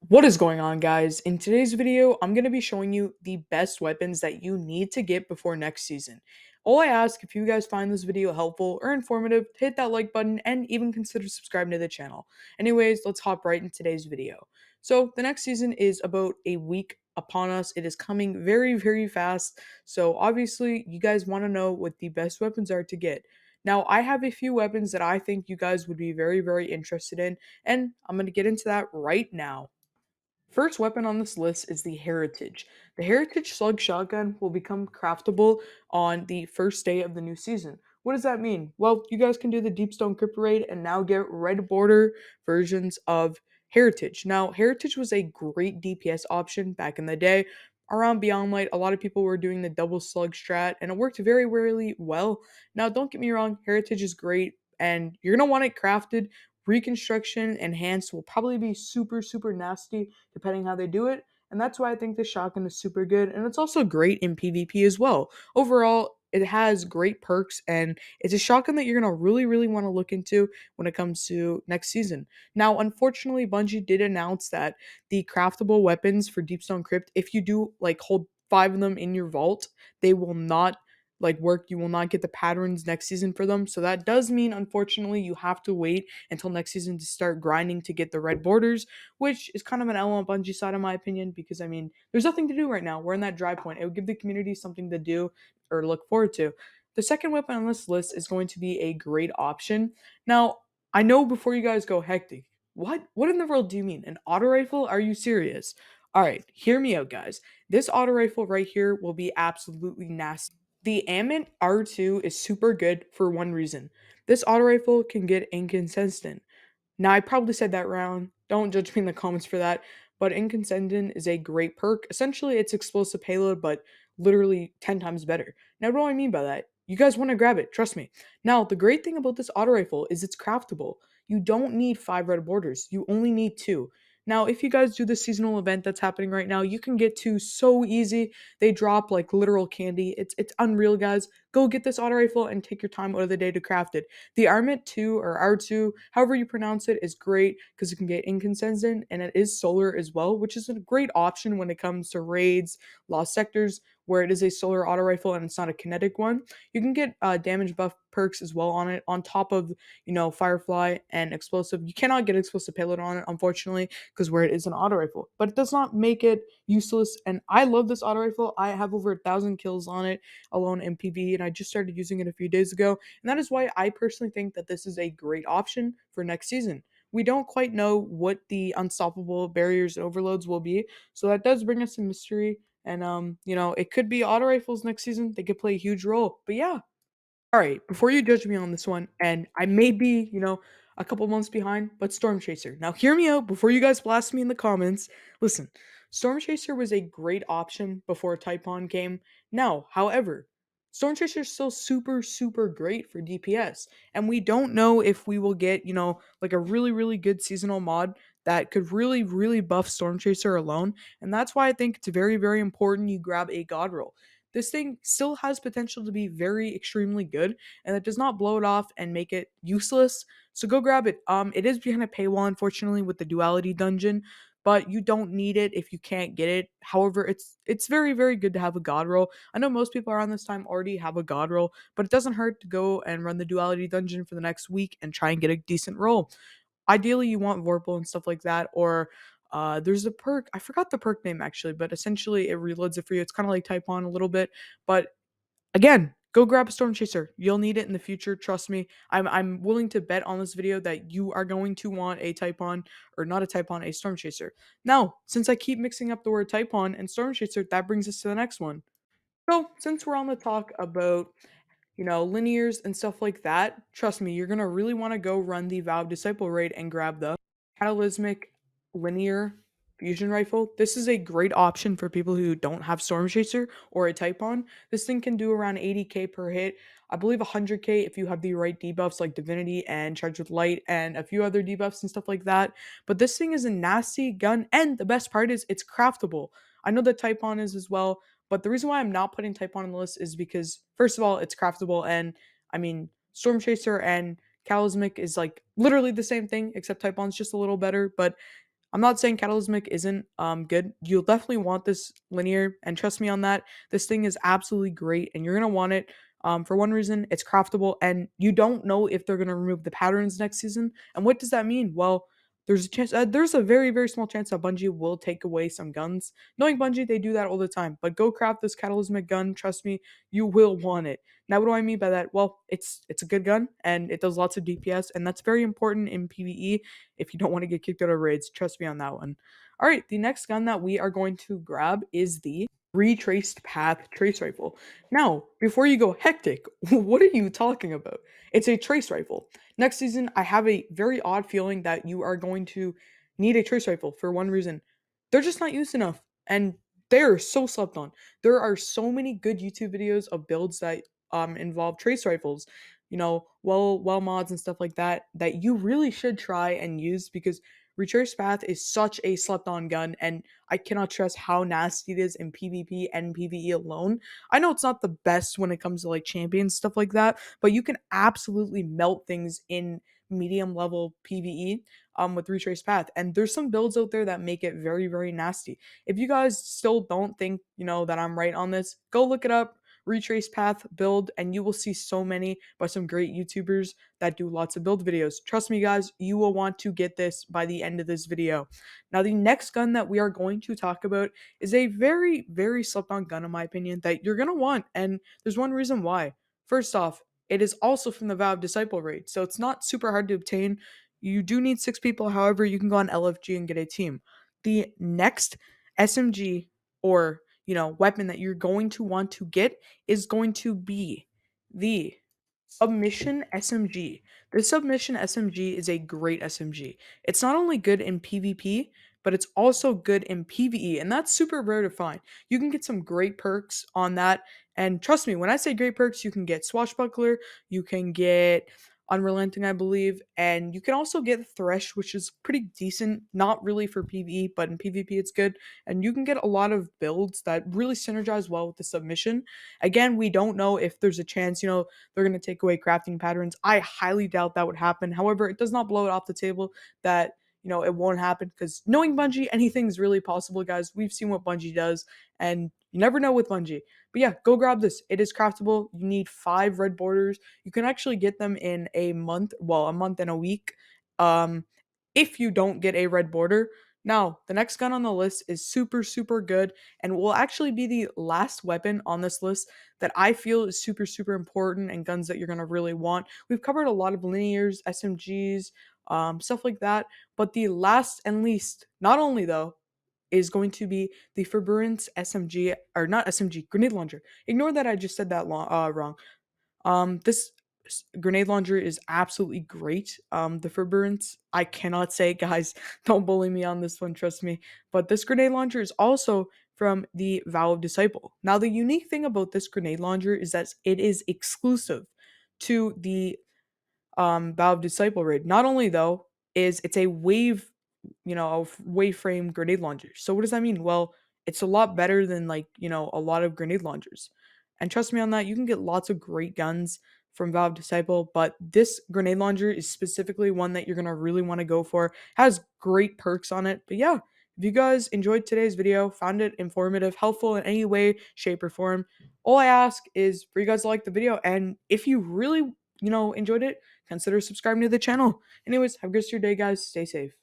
What is going on, guys? In today's video, I'm going to be showing you the best weapons that you need to get before next season. All I ask, if you guys find this video helpful or informative, hit that like button and even consider subscribing to the channel. Anyways, let's hop right in today's video. So the next season is about a week upon us. It is coming very, very fast. So obviously, you guys want to know what the best weapons are to get. Now, I have a few weapons that I think you guys would be very, very interested in, and I'm going to get into that right now. First weapon on this list is the Heritage. The Heritage Slug Shotgun will become craftable on the first day of the new season. What does that mean? Well, you guys can do the Deepstone Crypt Raid and now get red border versions of Heritage. Now, Heritage was a great DPS option back in the day. Around Beyond Light, a lot of people were doing the double slug strat, and it worked very, very well. Now, don't get me wrong, Heritage is great, and you're gonna want it crafted. Reconstruction enhanced will probably be super, super nasty depending how they do it. And that's why I think this shotgun is super good. And it's also great in PvP as well. Overall, it has great perks and it's a shotgun that you're going to really, really want to look into when it comes to next season. Now, unfortunately, Bungie did announce that the craftable weapons for Deepstone Crypt, if you do like hold 5 of them in your vault, they will not work. You will not get the patterns next season for them. So that does mean, unfortunately, you have to wait until next season to start grinding to get the red borders, which is kind of an L on Bungie side, in my opinion, because I mean, there's nothing to do right now. We're in that dry point. It would give the community something to do or look forward to. The second weapon on this list is going to be a great option. Now, I know before you guys go hectic, what in the world do you mean? An auto rifle? Are you serious? All right, hear me out, guys. This auto rifle right here will be absolutely nasty. The Armit AR2 is super good for one reason. This auto rifle can get inconsistent. Now, I probably said that wrong. Don't judge me in the comments for that. But Incandescent is a great perk. Essentially, it's explosive payload, but literally 10 times better. Now, what do I mean by that? You guys want to grab it, trust me. Now, the great thing about this auto rifle is it's craftable. You don't need 5 red borders, you only need 2. Now, if you guys do the seasonal event that's happening right now, you can get 2 so easy. They drop like literal candy. It's unreal, guys. Go get this auto rifle and take your time out of the day to craft it. The Armit 2 or R2, however you pronounce it, is great because it can get inconsistent and it is solar as well, which is a great option when it comes to raids, lost sectors, where it is a solar auto rifle and it's not a kinetic one. You can get damage buff perks as well on it, on top of, Firefly and explosive. You cannot get explosive payload on it, unfortunately, because where it is an auto rifle, but it does not make it useless. And I love this auto rifle. I have over 1,000 kills on it alone in PvE, and I just started using it a few days ago. And that is why I personally think that this is a great option for next season. We don't quite know what the unstoppable barriers and overloads will be, so that does bring us some mystery. And it could be auto rifles next season. They could play a huge role. But yeah, all right, before you judge me on this one, and I may be, a couple months behind, but Storm Chaser. Now, hear me out before you guys blast me in the comments. Listen, Storm Chaser was a great option before Typhon came. Now, however, Storm Chaser is still super, super great for DPS, and we don't know if we will get, like a really, really good seasonal mod that could really, really buff Storm Chaser alone. And that's why I think it's very, very important you grab a God roll. This thing still has potential to be very extremely good, and it does not blow it off and make it useless. So go grab it. It is behind a paywall, unfortunately, with the duality dungeon, but you don't need it if you can't get it. However, it's very, very good to have a god roll. I know most people around this time already have a god roll, but it doesn't hurt to go and run the duality dungeon for the next week and try and get a decent roll. Ideally, you want Vorpal and stuff like that, or there's a perk. I forgot the perk name actually, but essentially it reloads it for you. It's kind of like Typhon a little bit, but again, go grab a Storm Chaser. You'll need it in the future. Trust me. I'm willing to bet on this video that you are going to want a Typhon, or not a Typhon, a Storm Chaser. Now, since I keep mixing up the word Typhon and Storm Chaser, that brings us to the next one. So, since we're on the talk about linears and stuff like that, trust me, you're gonna really want to go run the Valve Disciple raid and grab the Cataclysmic linear fusion rifle. This is a great option for people who don't have Storm Chaser or a Typhon. This thing can do around 80k per hit. I believe 100k if you have the right debuffs like Divinity and Charge with Light and a few other debuffs and stuff like that. But this thing is a nasty gun, and the best part is it's craftable. I know that Typhon is as well, but the reason why I'm not putting Typhon on the list is because, first of all, it's craftable, and I mean, Storm Chaser and Cataclysmic is like literally the same thing, except Typhon's just a little better. But I'm not saying Cataclysmic isn't good. You'll definitely want this linear, and trust me on that. This thing is absolutely great, and you're gonna want it. For one reason, it's craftable, and you don't know if they're gonna remove the patterns next season. And what does that mean? Well, there's a chance. There's a very very small chance that Bungie will take away some guns. Knowing Bungie, they do that all the time. But go craft this Cataclysmic gun. Trust me, you will want it. Now, what do I mean by that? Well, it's a good gun, and it does lots of DPS, and that's very important in PvE if you don't want to get kicked out of raids. Trust me on that one. All right, the next gun that we are going to grab is the Retraced Path Trace Rifle. Now, before you go hectic, what are you talking about? It's a trace rifle. Next season, I have a very odd feeling that you are going to need a trace rifle for one reason. They're just not used enough, and they're so slept on. There are so many good YouTube videos of builds that involve trace rifles, well mods and stuff like that that you really should try and use because Retraced Path is such a slept on gun, and I cannot stress how nasty it is in PvP and PvE alone. I know it's not the best when it comes to like champions, stuff like that, but you can absolutely melt things in medium level PvE with Retraced Path. And there's some builds out there that make it very, very nasty. If you guys still don't think, that I'm right on this, go look it up. Retrace Path build, and you will see so many by some great YouTubers that do lots of build videos. Trust me, guys, you will want to get this by the end of this video. Now, the next gun that we are going to talk about is a very, very slept on gun, in my opinion, that you're going to want, and there's one reason why. First off, it is also from the Valve Disciple raid, so it's not super hard to obtain. You do need 6 people, however, you can go on LFG and get a team. The next SMG or weapon that you're going to want to get is going to be the Submission SMG. The Submission SMG is a great SMG. It's not only good in PvP, but it's also good in PvE, and that's super rare to find. You can get some great perks on that, and trust me, when I say great perks, you can get Swashbuckler, you can get Unrelenting, I believe, and you can also get Thresh, which is pretty decent, not really for PvE, but in PvP it's good, and you can get a lot of builds that really synergize well with the Submission. Again, we don't know if there's a chance, they're going to take away crafting patterns. I highly doubt that would happen. However, it does not blow it off the table that it won't happen because knowing Bungie, anything's really possible, guys. We've seen what Bungie does, and you never know with Bungie. But yeah, go grab this. It is craftable. You need 5 red borders. You can actually get them in a month, well, a month and a week. Um, if you don't get a red border. Now, the next gun on the list is super, super good and will actually be the last weapon on this list that I feel is super, super important and guns that you're going to really want. We've covered a lot of linears, SMGs, stuff like that. But the last and least, not only though, is going to be the forbearance SMG, or not SMG, grenade launcher. Ignore that I just said that wrong. This grenade launcher is absolutely great. The forbearance, I cannot say, guys, don't bully me on this one, trust me. But this grenade launcher is also from the Valve Disciple. Now, the unique thing about this grenade launcher is that it is exclusive to the Valve Disciple raid. Not only though, is it's a wave, wave frame grenade launcher. So what does that mean? Well, it's a lot better than like, a lot of grenade launchers. And trust me on that, you can get lots of great guns from Valve Disciple, but this grenade launcher is specifically one that you're going to really want to go for. Has great perks on it. But yeah, if you guys enjoyed today's video, found it informative, helpful in any way, shape, or form, all I ask is for you guys to like the video. And if you really, enjoyed it, consider subscribing to the channel. Anyways, have a good rest of your day, guys. Stay safe.